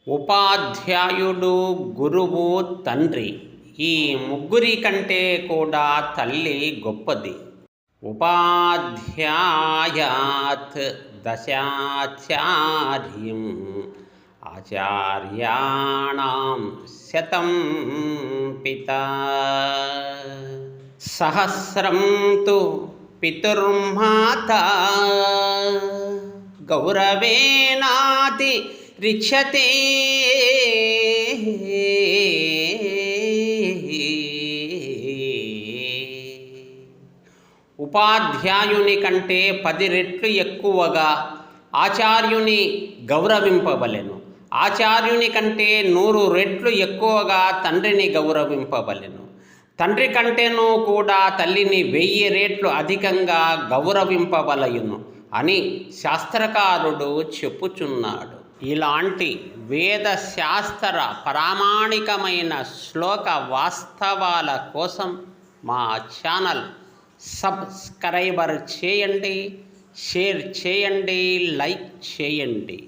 ఉపాధ్యాయుడు, గురువు, తండ్రి ఈ ముగ్గురి కంటే కూడా తల్లి గొప్పది. ఉపాధ్యాయాత్ దశాచార్యం ఆచార్యాణం శతం పితా సహస్రం తు పితుర్మాతా గౌరవేనాతి రిచ్యతే. ఉపాధ్యాయుని కంటే 10 రెట్లు ఎక్కువగా ఆచార్యుని గౌరవింపవలెను. ఆచార్యుని కంటే 100 రెట్లు ఎక్కువగా తండ్రిని గౌరవింపవలెను. తండ్రి కంటేనూ కూడా తల్లిని 1000 రెట్లు అధికంగా గౌరవింపవలయును అని శాస్త్రకారుడు చెప్పుచున్నాడు. ఇలాంటి వేద శాస్త్ర ప్రామాణికమైన శ్లోక వాస్తవాల కోసం మా ఛానల్ సబ్స్క్రైబర్ చేయండి, షేర్ చేయండి, లైక్ చేయండి.